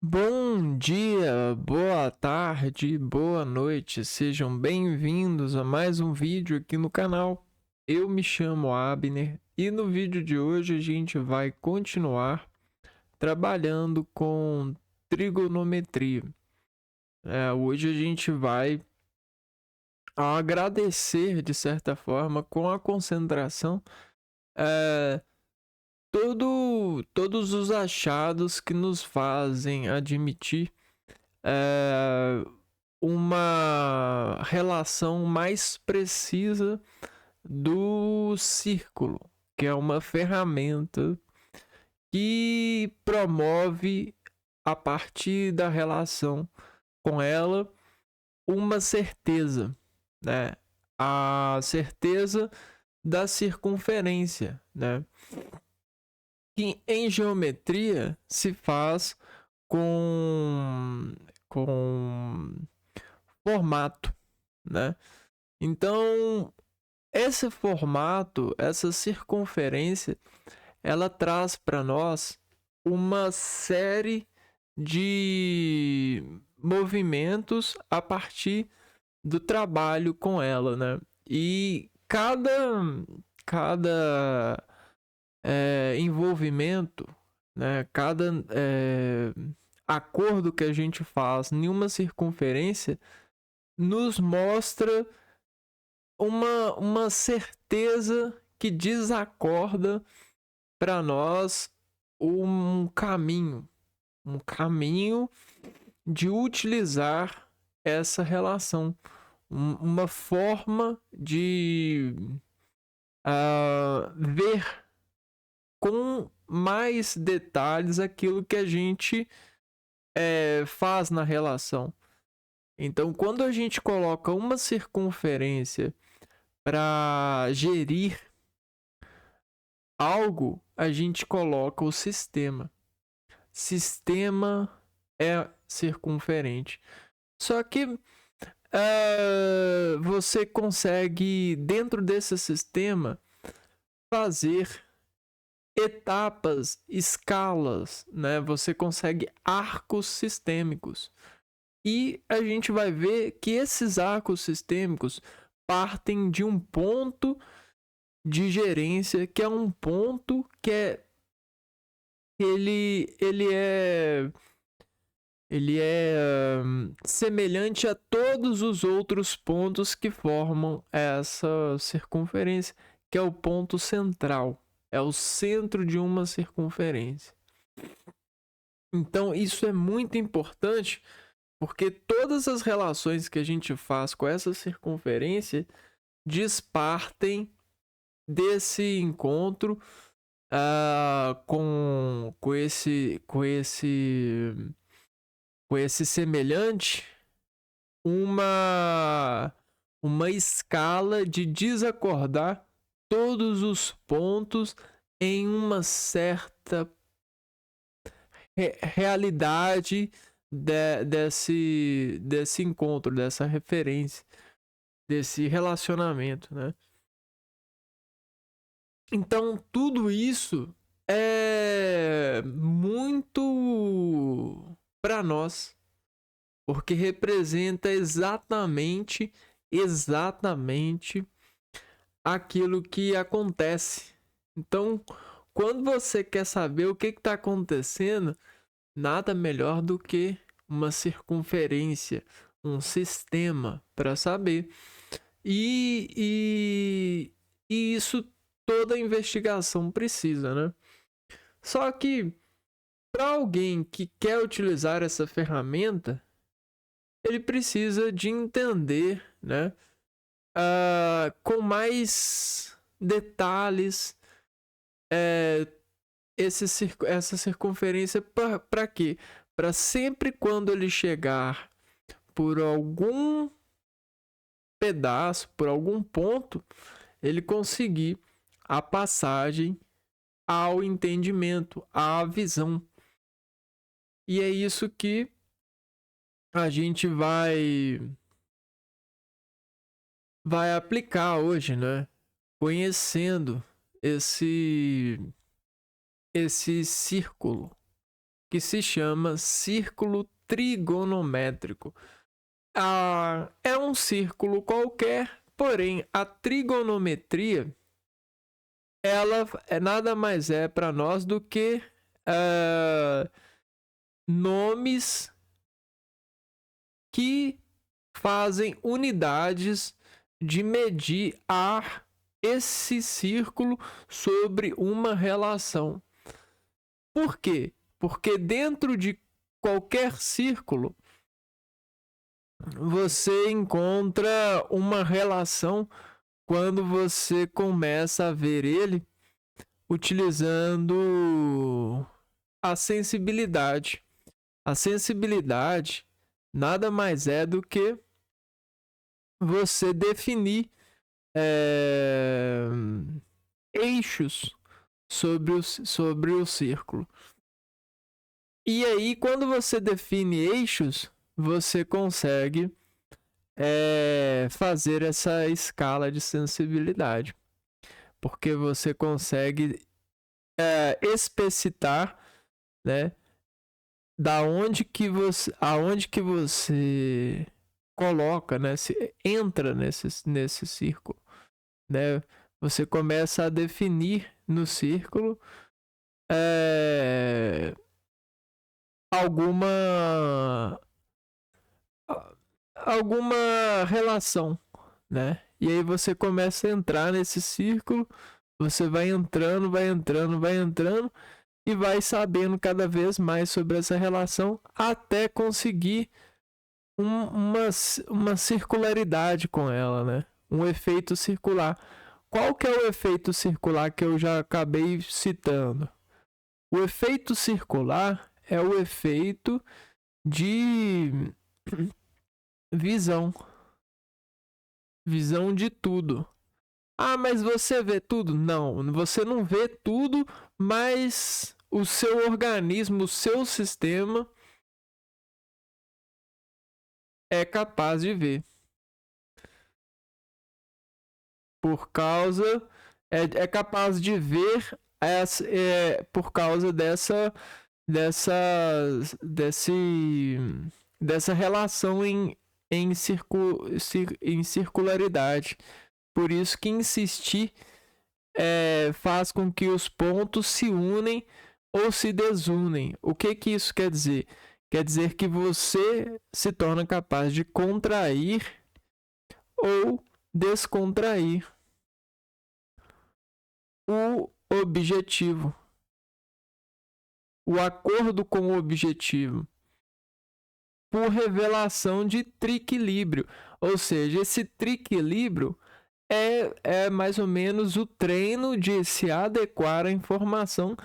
Bom dia, boa tarde, boa noite, sejam bem-vindos a mais um vídeo aqui no canal. Eu me chamo Abner e no vídeo de hoje a gente vai continuar trabalhando com trigonometria. Hoje a gente vai agradecer de certa forma com a concentração é, todos os achados que nos fazem admitir é, uma relação mais precisa do círculo, que é uma ferramenta que promove, a partir da relação com ela, uma certeza, né? A certeza da circunferência, né? Que em geometria se faz com formato, né? Então, esse formato, essa circunferência, ela traz para nós uma série de movimentos a partir do trabalho com ela, né? E cada envolvimento, né? Cada acordo que a gente faz em uma circunferência nos mostra uma certeza que desacorda para nós um caminho de utilizar essa relação, uma forma de ver com mais detalhes aquilo que a gente faz na relação. Então, quando a gente coloca uma circunferência para gerir algo, a gente coloca o sistema. Sistema é circunferente. Só que você consegue, dentro desse sistema, fazer etapas, escalas, né? Você consegue arcos sistêmicos. E a gente vai ver que esses arcos sistêmicos partem de um ponto de gerência, que é um ponto que ele é semelhante a todos os outros pontos que formam essa circunferência, que é o ponto central, é o centro de uma circunferência. Então isso é muito importante, porque todas as relações que a gente faz com essa circunferência despartem desse encontro com esse semelhante, uma escala de desacordar todos os pontos em uma certa realidade desse encontro, dessa referência, desse relacionamento, né? Então, tudo isso é muito para nós, porque representa exatamente aquilo que acontece. Então, quando você quer saber o que está acontecendo, nada melhor do que uma circunferência, um sistema para saber. E isso toda investigação precisa, né? Só que para alguém que quer utilizar essa ferramenta, ele precisa de entender, né, com mais detalhes, essa circunferência para quê? Para sempre quando ele chegar por algum pedaço, por algum ponto, ele conseguir a passagem ao entendimento, à visão. E é isso que a gente vai aplicar hoje, né? Conhecendo esse círculo, que se chama círculo trigonométrico. É um círculo qualquer, porém a trigonometria ela nada mais é para nós do que nomes que fazem unidades de medir esse círculo sobre uma relação. Por quê? Porque dentro de qualquer círculo você encontra uma relação quando você começa a ver ele utilizando a sensibilidade. A sensibilidade nada mais é do que você definir eixos sobre o círculo. E aí, quando você define eixos, você consegue fazer essa escala de sensibilidade. Porque você consegue especificar, né, aonde que você coloca, né, entra nesse círculo, né? Você começa a definir no círculo alguma relação, né? E aí você começa a entrar nesse círculo, você vai entrando e vai sabendo cada vez mais sobre essa relação até conseguir uma circularidade com ela, né? Um efeito circular. Qual que é o efeito circular que eu já acabei citando? O efeito circular é o efeito de visão de tudo. Ah, mas você vê tudo? Não, você não vê tudo, mas o seu organismo, o seu sistema é capaz de ver. Por causa é capaz de ver por causa dessa relação em circularidade. Por isso que insistir faz com que os pontos se unem ou se desunem. O que isso quer dizer? Quer dizer que você se torna capaz de contrair ou descontrair o objetivo, o acordo com o objetivo, por revelação de triequilíbrio. Ou seja, esse triequilíbrio é mais ou menos o treino de se adequar à informação,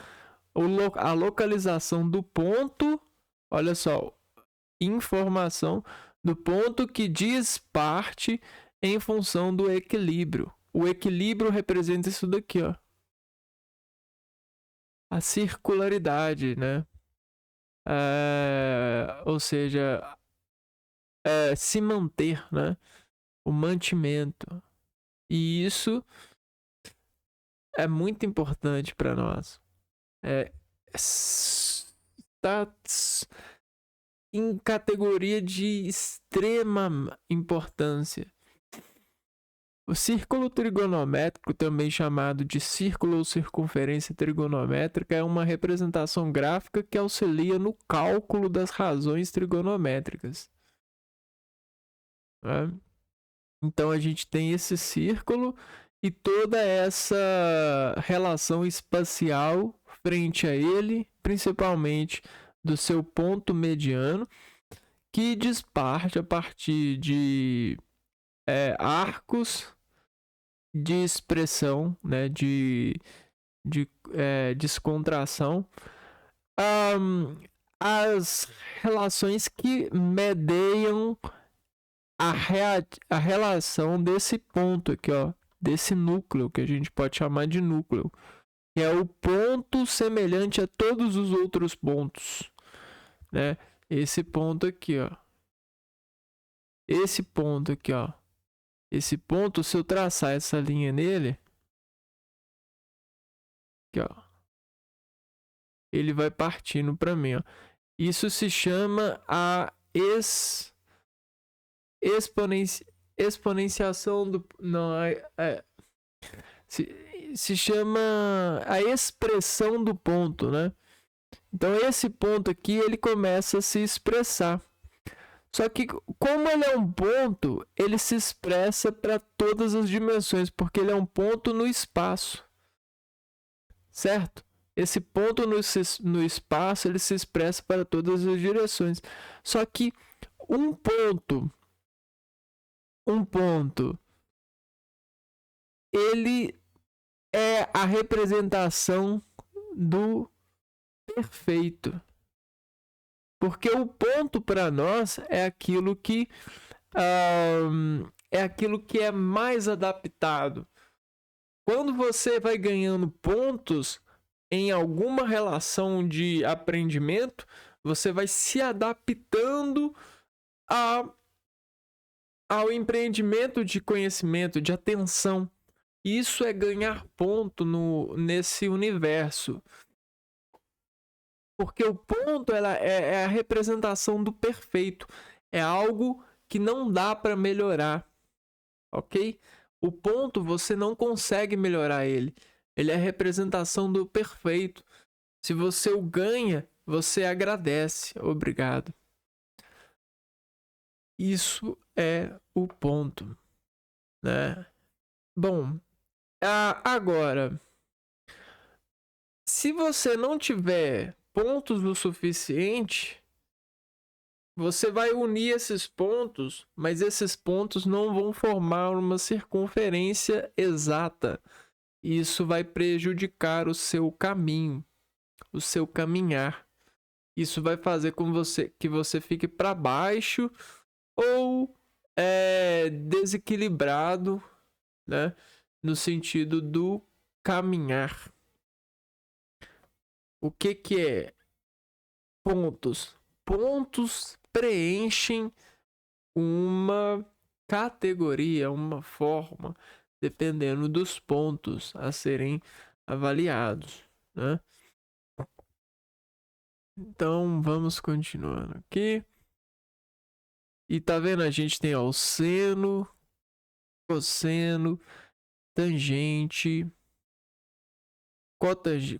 a localização do ponto, olha só, informação do ponto que diz parte em função do equilíbrio. O equilíbrio representa isso daqui, ó. A circularidade, né? Ou seja, se manter, né? O mantimento. E isso é muito importante para nós. Está em categoria de extrema importância. O círculo trigonométrico, também chamado de círculo ou circunferência trigonométrica, é uma representação gráfica que auxilia no cálculo das razões trigonométricas. Né? Então a gente tem esse círculo e toda essa relação espacial frente a ele, principalmente do seu ponto mediano, que disparte a partir de arcos de expressão, né, de descontração, as relações que medeiam a relação desse ponto aqui, ó, desse núcleo, que a gente pode chamar de núcleo, que é o ponto semelhante a todos os outros pontos, né? Esse ponto aqui, ó. Esse ponto aqui, ó. Esse ponto, se eu traçar essa linha nele, aqui, ó. ele vai partindo para mim, ó. Isso se chama a exponenciação do... Não, se chama a expressão do ponto, né? Então esse ponto aqui, ele começa a se expressar. Só que como ele é um ponto, ele se expressa para todas as dimensões, porque ele é um ponto no espaço. Certo? Esse ponto no espaço, ele se expressa para todas as direções. Só que um ponto, ele é a representação do perfeito. Porque o ponto para nós é aquilo que é mais adaptado. Quando você vai ganhando pontos em alguma relação de aprendimento, você vai se adaptando ao empreendimento de conhecimento, de atenção. Isso é ganhar ponto nesse universo. Porque o ponto é a representação do perfeito. É algo que não dá para melhorar. Ok? O ponto você não consegue melhorar ele. Ele é a representação do perfeito. Se você o ganha, você agradece. Obrigado. Isso é o ponto, né? Bom, agora, se você não tiver pontos o suficiente, você vai unir esses pontos, mas esses pontos não vão formar uma circunferência exata. Isso vai prejudicar o seu caminho, o seu caminhar. Isso vai fazer com que você fique para baixo ou desequilibrado, né? No sentido do caminhar. O que é pontos? Pontos preenchem uma categoria, uma forma, dependendo dos pontos a serem avaliados, né? Então, vamos continuando aqui. E tá vendo? A gente tem o seno, cosseno, tangente,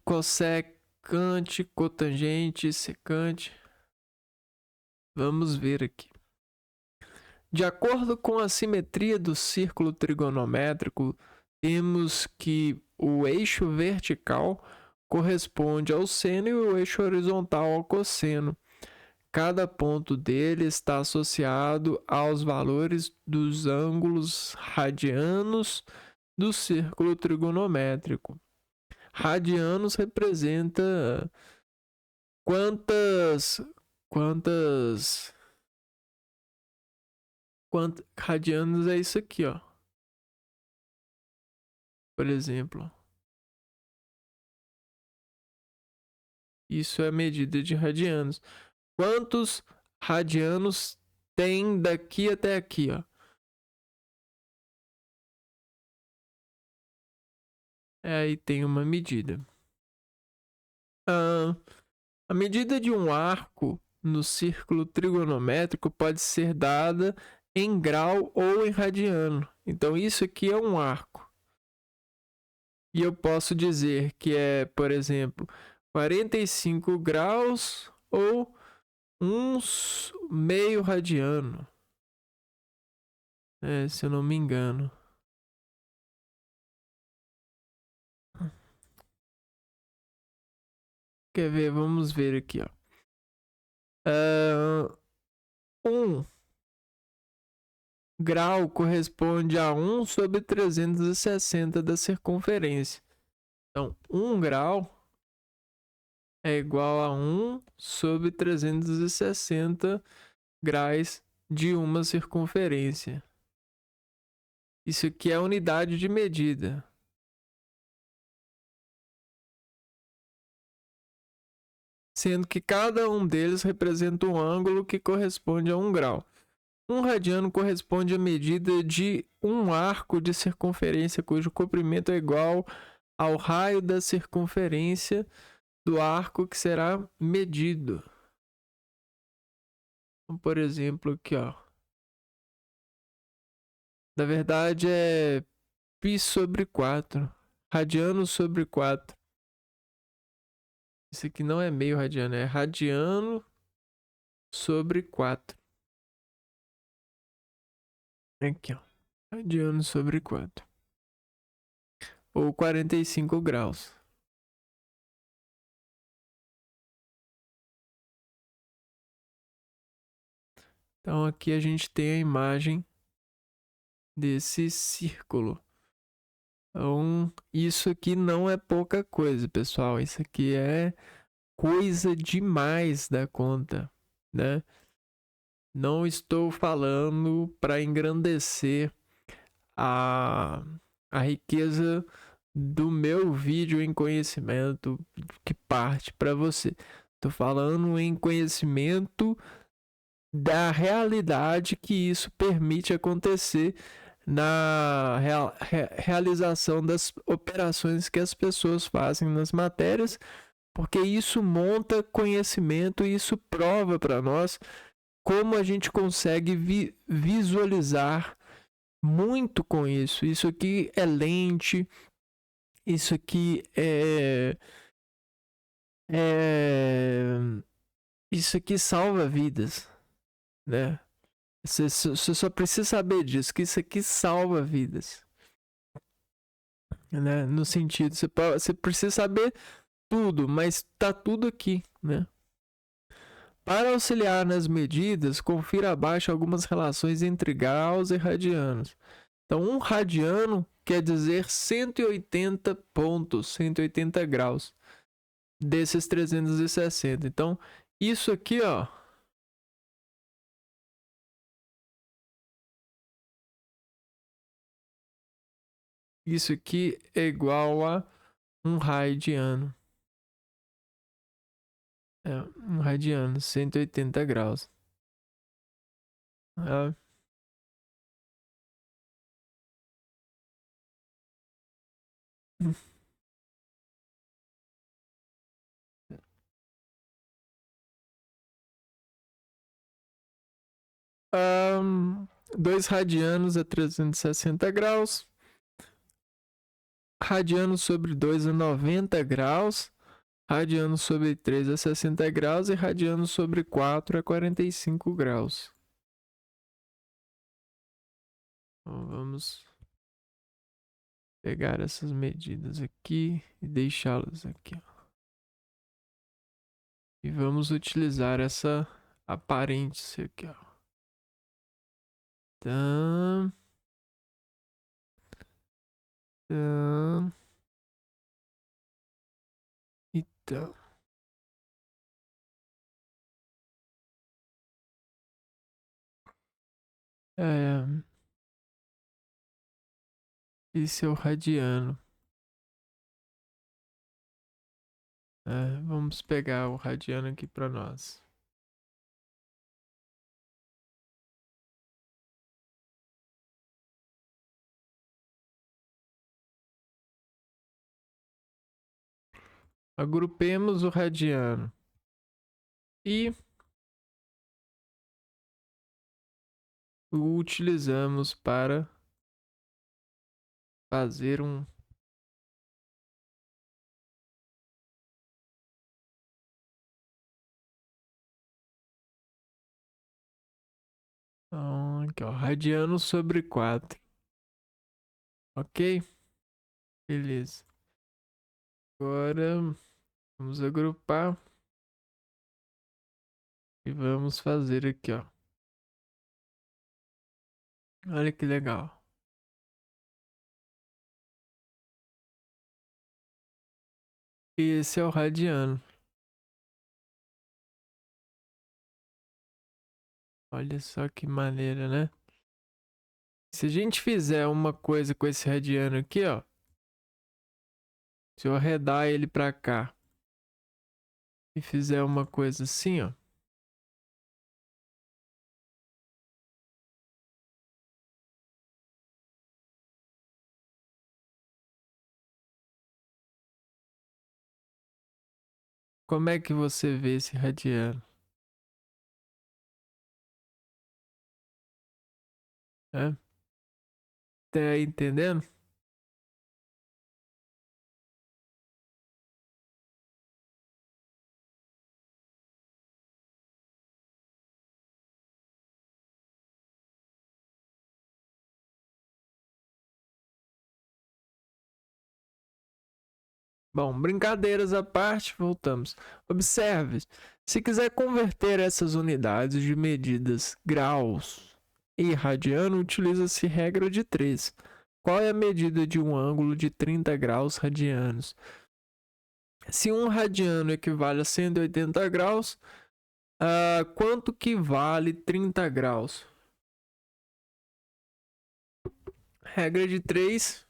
cossecante, cotangente, secante. Vamos ver aqui. De acordo com a simetria do círculo trigonométrico, temos que o eixo vertical corresponde ao seno e o eixo horizontal ao cosseno. Cada ponto dele está associado aos valores dos ângulos radianos do círculo trigonométrico. Radianos representa quantos radianos é isso aqui, ó. Por exemplo. Isso é a medida de radianos. Quantos radianos tem daqui até aqui, ó? Aí tem uma medida. A medida de um arco no círculo trigonométrico pode ser dada em grau ou em radiano. Então isso aqui é um arco. E eu posso dizer que é, por exemplo, 45 graus ou uns meio radiano. Se eu não me engano. Quer ver? Vamos ver aqui, ó. 1 grau corresponde a 1 sobre 360 da circunferência. Então, 1 grau é igual a 1 sobre 360 graus de uma circunferência. Isso aqui é a unidade de medida. Sendo que cada um deles representa um ângulo que corresponde a 1 grau. Um radiano corresponde à medida de um arco de circunferência cujo comprimento é igual ao raio da circunferência do arco que será medido. Então, por exemplo, aqui, ó. Na verdade é π sobre 4. Radiano sobre 4. Isso aqui não é meio radiano, é radiano sobre 4. Aqui, ó. Radiano sobre 4. Ou 45 graus. Então aqui a gente tem a imagem desse círculo. Então isso aqui não é pouca coisa, pessoal. Isso aqui é coisa demais da conta, né? Não estou falando para engrandecer a riqueza do meu vídeo em conhecimento que parte para você. Estou falando em conhecimento da realidade que isso permite acontecer na realização das operações que as pessoas fazem nas matérias, porque isso monta conhecimento e isso prova para nós como a gente consegue visualizar muito com isso. Isso aqui é lente, isso aqui isso aqui salva vidas, né? Você só precisa saber disso, que isso aqui salva vidas, né? No sentido, você precisa saber tudo, mas tá tudo aqui, né? Para auxiliar nas medidas, confira abaixo algumas relações entre graus e radianos. Então, um radiano quer dizer 180 pontos, 180 graus desses 360. Então, isso aqui, ó, isso aqui é igual a um radiano. É, um radiano, 180 graus. É. Um, 2 radianos a 360 graus. Radiano sobre 2 a 90 graus. Radiano sobre 3 a 60 graus. E radiano sobre 4 a 45 graus. Então, vamos pegar essas medidas aqui e deixá-las aqui. E vamos utilizar essa aparência aqui, ó. Então, então, então. É, esse é o radiano. É, vamos pegar o radiano aqui para nós. Agrupemos o radiano e o utilizamos para fazer um aqui, ó, radiano sobre 4. Ok? Beleza. Agora vamos agrupar e vamos fazer aqui, ó. Olha que legal. Esse é o radiano. Olha só que maneira, né? Se a gente fizer uma coisa com esse radiano aqui, ó. Se eu arredar ele pra cá e fizer uma coisa assim, ó. Como é que você vê esse radiano? É? Tá entendendo? Bom, brincadeiras à parte, voltamos. Observe, se quiser converter essas unidades de medidas graus em radiano, utiliza-se regra de 3. Qual é a medida de um ângulo de 30 graus radianos? Se um radiano equivale a 180 graus, quanto que vale 30 graus? Regra de 3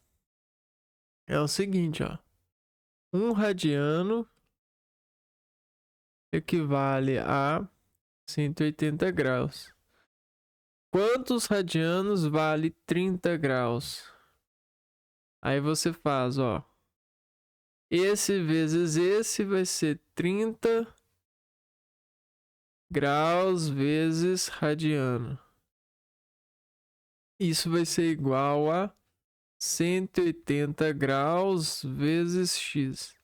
é o seguinte, ó. Um radiano equivale a 180 graus. Quantos radianos vale 30 graus? Aí você faz, ó. Esse vezes esse vai ser 30 graus vezes radiano. Isso vai ser igual a 180 graus vezes x.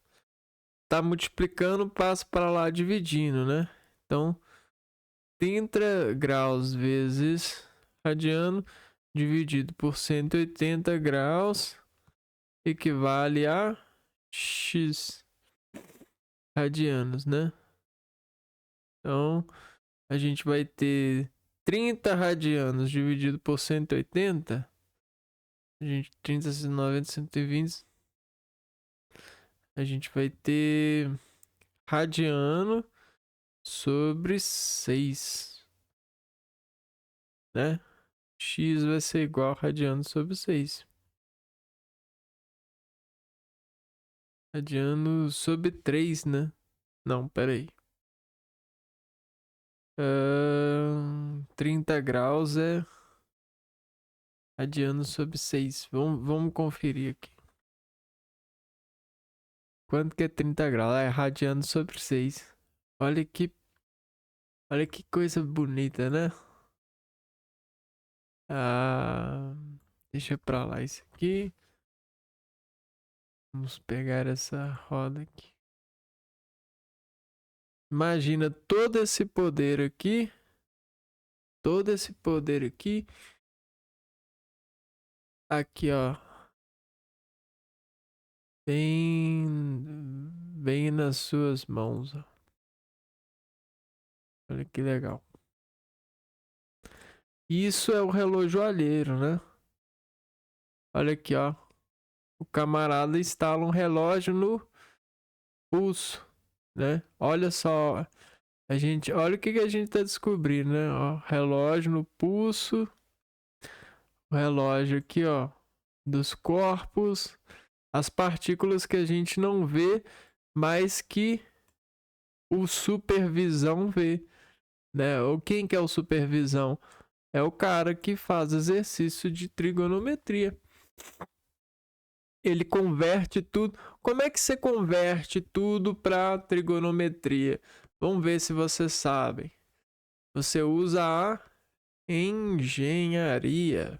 Tá multiplicando, passa para lá dividindo, né? Então, 30 graus vezes radiano dividido por 180 graus equivale a x radianos, né? Então, a gente vai ter 30 radianos dividido por 180. A gente, 30, 90, 120. A gente vai ter radiano sobre 6, né? X vai ser igual a radiano sobre 6. Radiano sobre 3, né? Não, pera aí. 30 graus é radiano sobre 6. Vamos conferir aqui. Quanto que é 30 graus? É radiano sobre 6. Olha que coisa bonita, né? Deixa pra lá isso aqui. Vamos pegar essa roda aqui. Imagina todo esse poder aqui. Todo esse poder aqui. Aqui, ó. Bem nas suas mãos, ó. Olha que legal. Isso é o relógio alheiro, né? Olha aqui, ó. O camarada instala um relógio no pulso, né? Olha só. Olha o que a gente tá descobrindo, né? Ó, relógio no pulso. O relógio aqui, ó. Dos corpos. As partículas que a gente não vê, mas que o supervisão vê, né? Ou quem que é o supervisão? É o cara que faz exercício de trigonometria. Ele converte tudo. Como é que você converte tudo para trigonometria? Vamos ver se vocês sabem. Você usa a engenharia,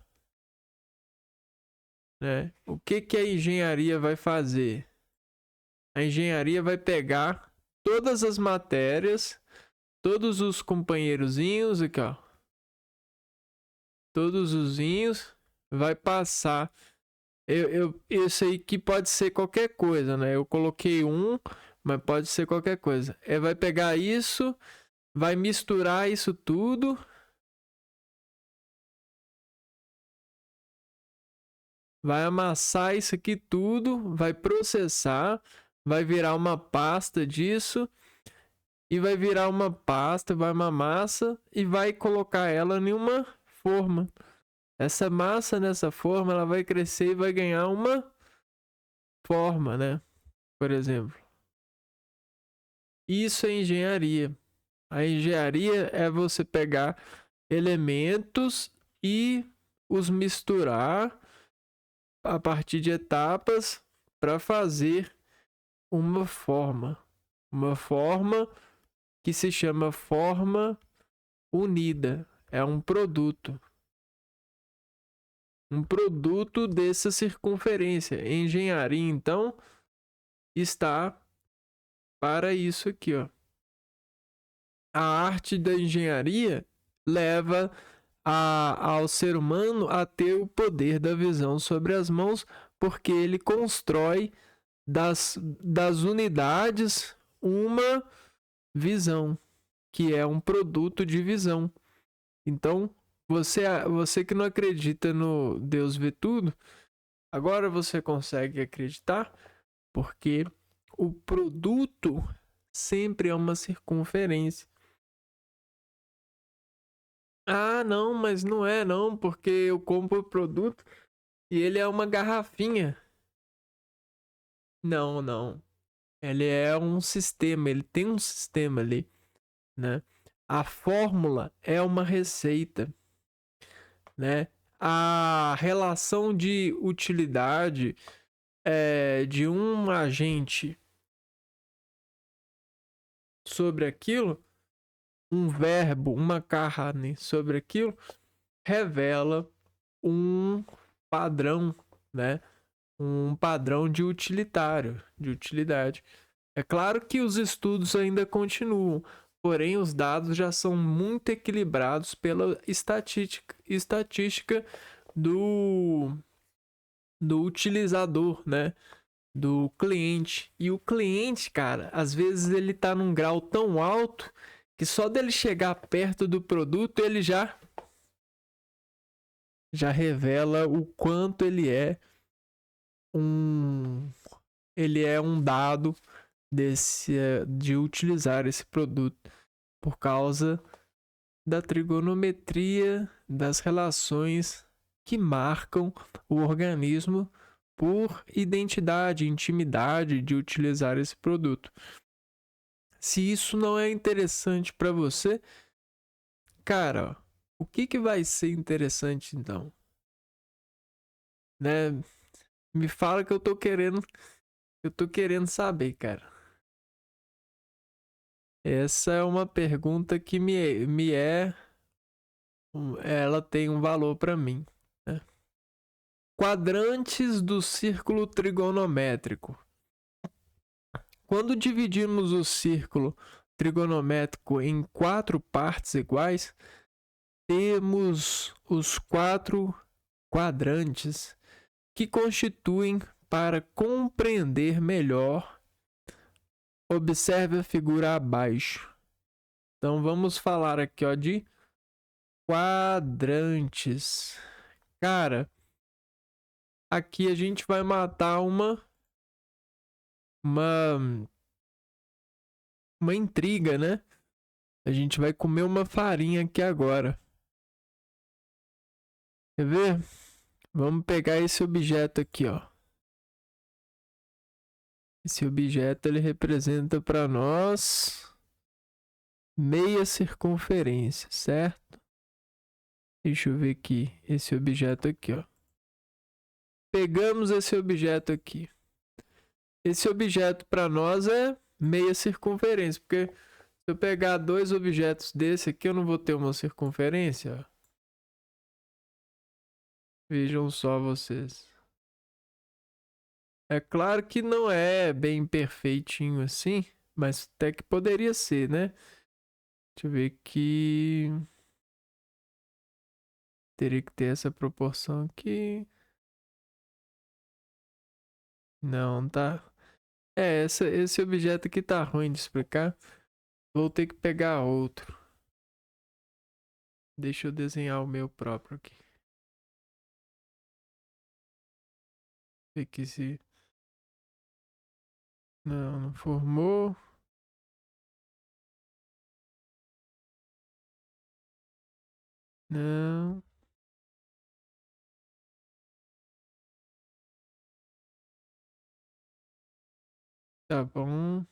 né? O que a engenharia vai fazer? A engenharia vai pegar todas as matérias, todos os companheirozinhos aqui, ó. Todos os inhos vai passar. Isso aí que pode ser qualquer coisa, né? Eu coloquei mas pode ser qualquer coisa. Vai pegar isso, vai misturar isso tudo. Vai amassar isso aqui tudo, vai processar, vai virar uma pasta disso. E vai virar uma pasta, vai uma massa e vai colocar ela em uma forma. Essa massa nessa forma, ela vai crescer e vai ganhar uma forma, né? Por exemplo. Isso é engenharia. A engenharia é você pegar elementos e os misturar a partir de etapas para fazer uma forma. Uma forma que se chama forma unida. É um produto. Um produto dessa circunferência. Engenharia, então, está para isso aqui, ó. A arte da engenharia leva ao ser humano a ter o poder da visão sobre as mãos, porque ele constrói das unidades uma visão, que é um produto de visão. Então, você que não acredita no Deus vê tudo, agora você consegue acreditar, porque o produto sempre é uma circunferência. Ah, não, mas não é não, porque eu compro o produto e ele é uma garrafinha. Não, não. Ele é um sistema, ele tem um sistema ali, né? A fórmula é uma receita, né? A relação de utilidade de um agente sobre aquilo, um verbo, uma carne sobre aquilo, revela um padrão, né? Um padrão de utilitário, de utilidade. É claro que os estudos ainda continuam, porém os dados já são muito equilibrados pela estatística do utilizador, né? Do cliente. E o cliente, cara, às vezes ele tá num grau tão alto que só dele chegar perto do produto ele já revela o quanto ele é um dado de utilizar esse produto por causa da trigonometria das relações que marcam o organismo por identidade, intimidade de utilizar esse produto. Se isso não é interessante para você, cara, o que vai ser interessante então? Né? Me fala que eu tô querendo saber, cara. Essa é uma pergunta que ela tem um valor para mim, né? Quadrantes do círculo trigonométrico. Quando dividimos o círculo trigonométrico em 4 partes iguais, temos os 4 quadrantes que constituem, para compreender melhor, observe a figura abaixo. Então vamos falar aqui, ó, de quadrantes. Cara, aqui a gente vai matar uma intriga, né? A gente vai comer uma farinha aqui agora. Quer ver? Vamos pegar esse objeto aqui, ó. Esse objeto ele representa para nós meia circunferência, certo? Deixa eu ver aqui, esse objeto aqui, ó. Pegamos esse objeto aqui. Esse objeto para nós é meia circunferência, porque se eu pegar 2 objetos desse aqui, eu não vou ter uma circunferência. Vejam só vocês. É claro que não é bem perfeitinho assim, mas até que poderia ser, né? Deixa eu ver aqui. Teria que ter essa proporção aqui. Não, tá. Esse objeto aqui tá ruim de explicar. Vou ter que pegar outro. Deixa eu desenhar o meu próprio aqui. Ver aqui se. Não, não formou. Não. Tá bom.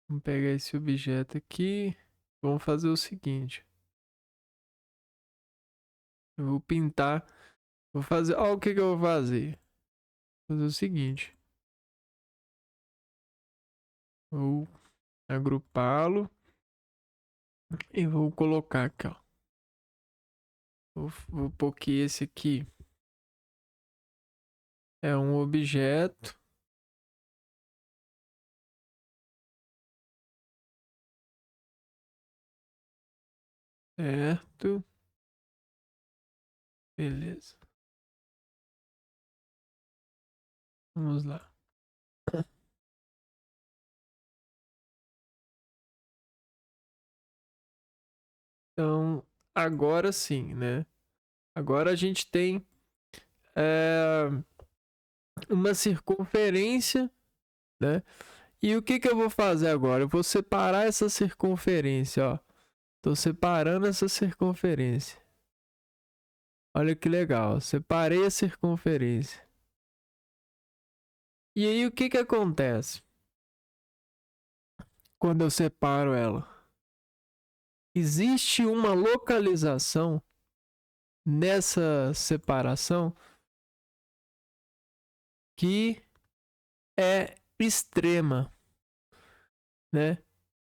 Vamos pegar esse objeto aqui. Vamos fazer o seguinte. Eu vou pintar. Vou fazer. Olha o que eu vou fazer. Vou fazer o seguinte. Vou agrupá-lo e vou colocar aqui, ó. Vou pôr que esse aqui é um objeto. Certo. Beleza. Vamos lá. Então, agora sim, né? Agora a gente tem uma circunferência, né? E o que que eu vou fazer agora? Eu vou separar essa circunferência, ó. Tô separando essa circunferência. Olha que legal, separei a circunferência. E aí o que que acontece quando eu separo ela? Existe uma localização nessa separação que é extrema, né?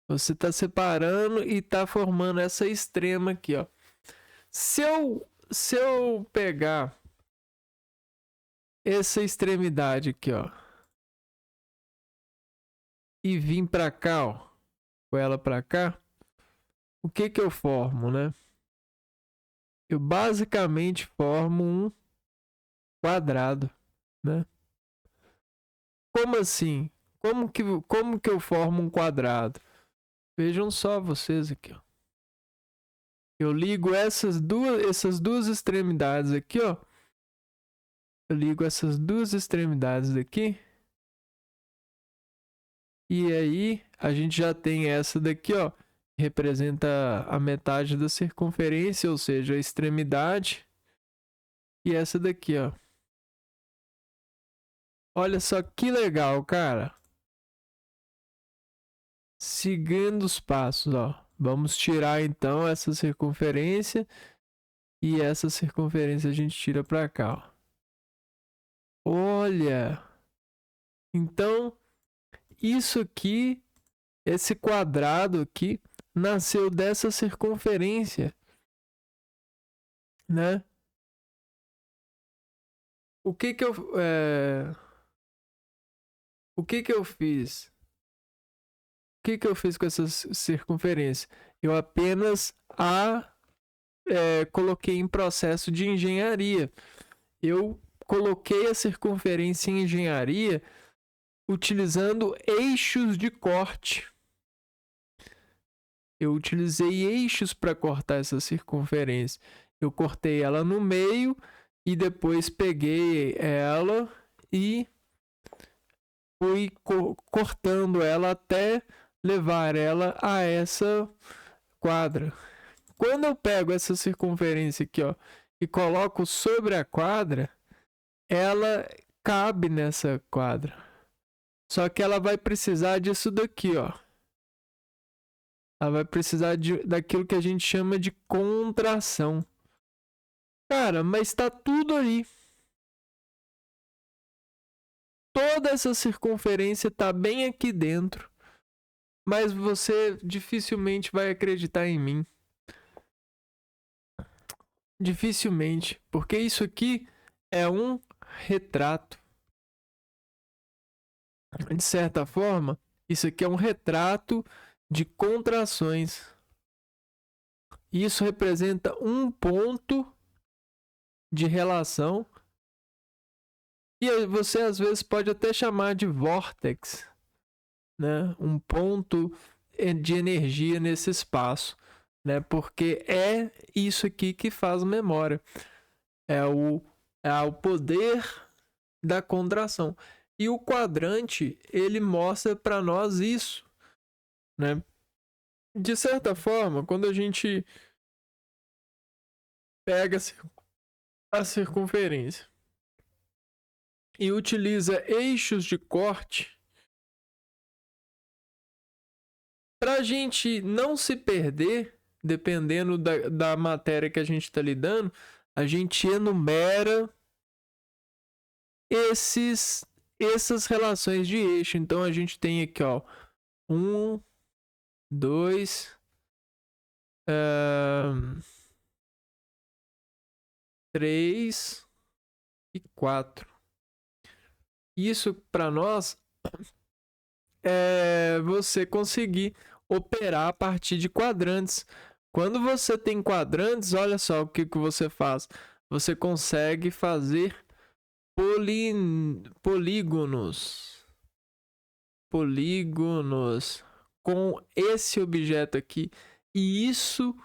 Você está separando e está formando essa extrema aqui, ó. Se eu pegar essa extremidade aqui, ó, e vir para cá, ó, com ela para cá, o que que eu formo, né? Eu basicamente formo um quadrado, né? Como assim? Como que eu formo um quadrado? Vejam só vocês aqui, ó. Eu ligo essas duas extremidades aqui, ó. Eu ligo essas duas extremidades aqui. E aí, a gente já tem essa daqui, ó. Que representa a metade da circunferência, ou seja, a extremidade. E essa daqui, ó. Olha só que legal, cara. Seguindo os passos, ó. Vamos tirar então essa circunferência. E essa circunferência a gente tira pra cá, ó. Olha! Então, isso aqui, esse quadrado aqui, nasceu dessa circunferência, né? O que que eu fiz? O que que eu fiz com essa circunferência? Eu apenas coloquei em processo de engenharia. Eu coloquei a circunferência em engenharia utilizando eixos de corte. Eu utilizei eixos para cortar essa circunferência. Eu cortei ela no meio e depois peguei ela e fui cortando ela até levar ela a essa quadra. Quando eu pego essa circunferência aqui, ó, e coloco sobre a quadra, ela cabe nessa quadra. Só que ela vai precisar disso daqui, ó. Ela vai precisar daquilo que a gente chama de contração. Cara, mas tá tudo aí. Toda essa circunferência tá bem aqui dentro. Mas você dificilmente vai acreditar em mim. Dificilmente. Porque isso aqui é um retrato. De certa forma, isso aqui é um retrato de contrações. Isso representa um ponto de relação. E você às vezes pode até chamar de vórtex, né? Um ponto de energia nesse espaço, né? Porque é isso aqui que faz memória. É o poder da contração. E o quadrante, ele mostra para nós isso, né? De certa forma, quando a gente pega a circunferência e utiliza eixos de corte, para a gente não se perder, dependendo da matéria que a gente está lidando, a gente enumera essas relações de eixo. Então a gente tem aqui, ó, 1, 2, 3 e 4. Isso para nós é você conseguir operar a partir de quadrantes. Quando você tem quadrantes, olha só o que você faz. Você consegue fazer polígonos com esse objeto aqui. E isso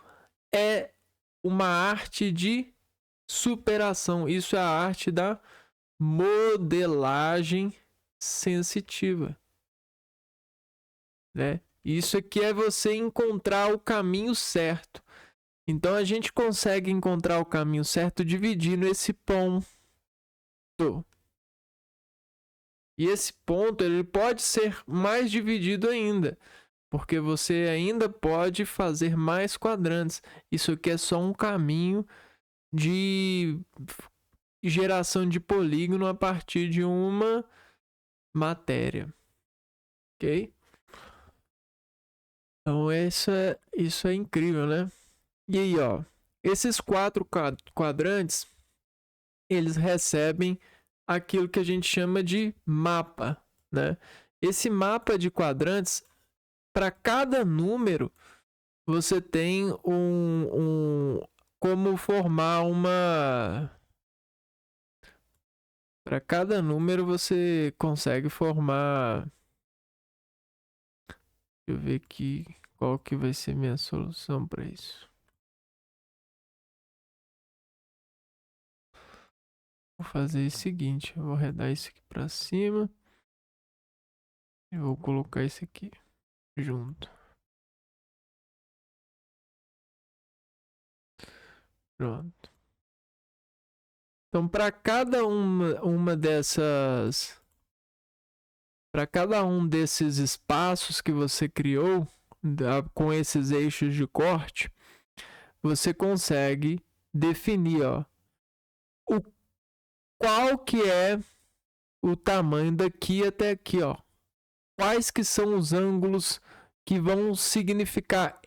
é uma arte de superação. Isso é a arte da modelagem sensitiva, né? Isso aqui é você encontrar o caminho certo. Então a gente consegue encontrar o caminho certo dividindo esse ponto. E esse ponto ele pode ser mais dividido ainda, porque você ainda pode fazer mais quadrantes. Isso aqui é só um caminho de geração de polígono a partir de uma matéria, ok? Então isso é incrível, né? E aí, ó, esses 4 quadrantes, eles recebem aquilo que a gente chama de mapa, né? Esse mapa de quadrantes, para cada número, você tem como formar uma... Para cada número você consegue formar... Deixa eu ver aqui qual que vai ser minha solução para isso. Vou fazer o seguinte, eu vou arredar isso aqui para cima. Eu vou colocar isso aqui junto. Pronto. Então, para cada uma dessas... Para cada um desses espaços que você criou, com esses eixos de corte, você consegue definir, ó, qual que é o tamanho daqui até aqui, ó. Quais que são os ângulos que vão significar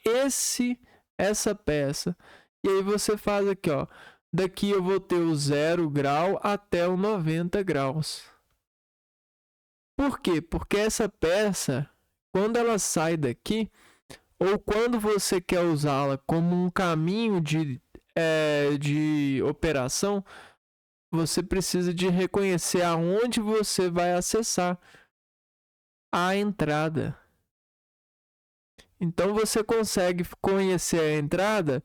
essa peça. E aí você faz aqui, ó. Daqui eu vou ter o 0 grau até o 90 graus. Por quê? Porque essa peça, quando ela sai daqui, ou quando você quer usá-la como um caminho de operação, você precisa de reconhecer aonde você vai acessar a entrada. Então você consegue conhecer a entrada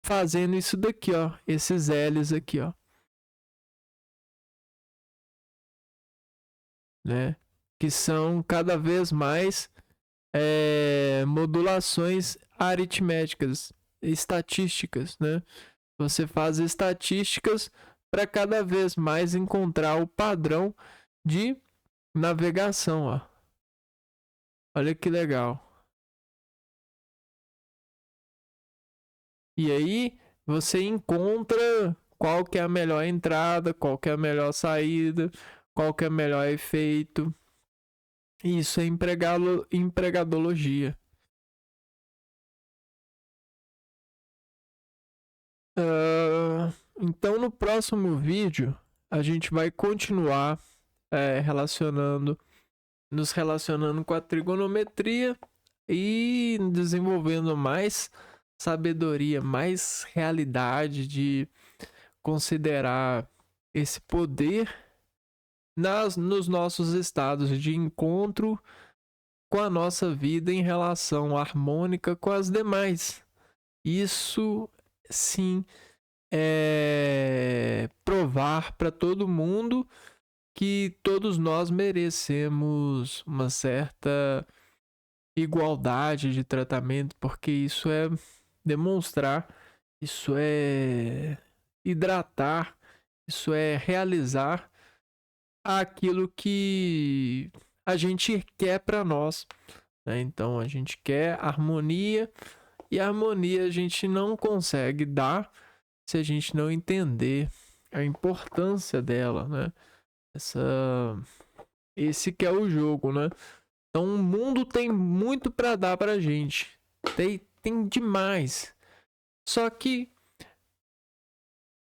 fazendo isso daqui, ó, esses L's aqui, ó, né? Que são cada vez mais modulações aritméticas, estatísticas, né? Você faz estatísticas para cada vez mais encontrar o padrão de navegação, ó. Olha que legal. E aí você encontra qual que é a melhor entrada, qual que é a melhor saída, qual que é o melhor efeito. Isso é empregadologia. Então no próximo vídeo a gente vai continuar nos relacionando com a trigonometria e desenvolvendo mais sabedoria, mais realidade de considerar esse poder nos nossos estados de encontro com a nossa vida em relação harmônica com as demais. Isso sim é provar para todo mundo que todos nós merecemos uma certa igualdade de tratamento, porque isso é demonstrar, isso é hidratar, isso é realizar aquilo que a gente quer para nós, né? Então a gente quer harmonia, e a harmonia a gente não consegue dar se a gente não entender a importância dela, né? Esse que é o jogo, né? Então o mundo tem muito para dar pra gente. Tem demais. Só que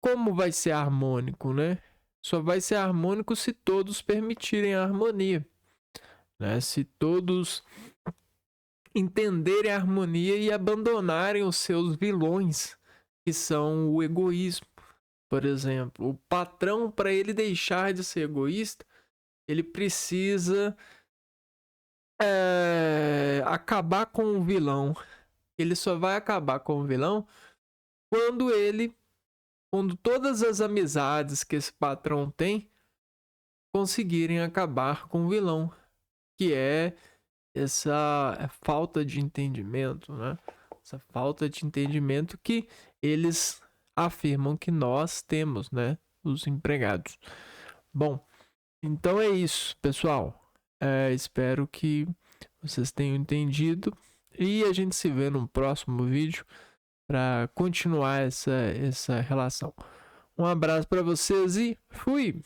como vai ser harmônico, né? Só vai ser harmônico se todos permitirem a harmonia, né? Se todos entenderem a harmonia e abandonarem os seus vilões, que são o egoísmo. Por exemplo, o patrão, para ele deixar de ser egoísta, ele precisa acabar com o vilão. Ele só vai acabar com o vilão quando todas as amizades que esse patrão tem conseguirem acabar com o vilão, que é essa falta de entendimento, né? Essa falta de entendimento que eles afirmam que nós temos, né? Os empregados. Bom, então é isso, pessoal. Espero que vocês tenham entendido e a gente se vê no próximo vídeo para continuar essa relação. Um abraço para vocês e fui!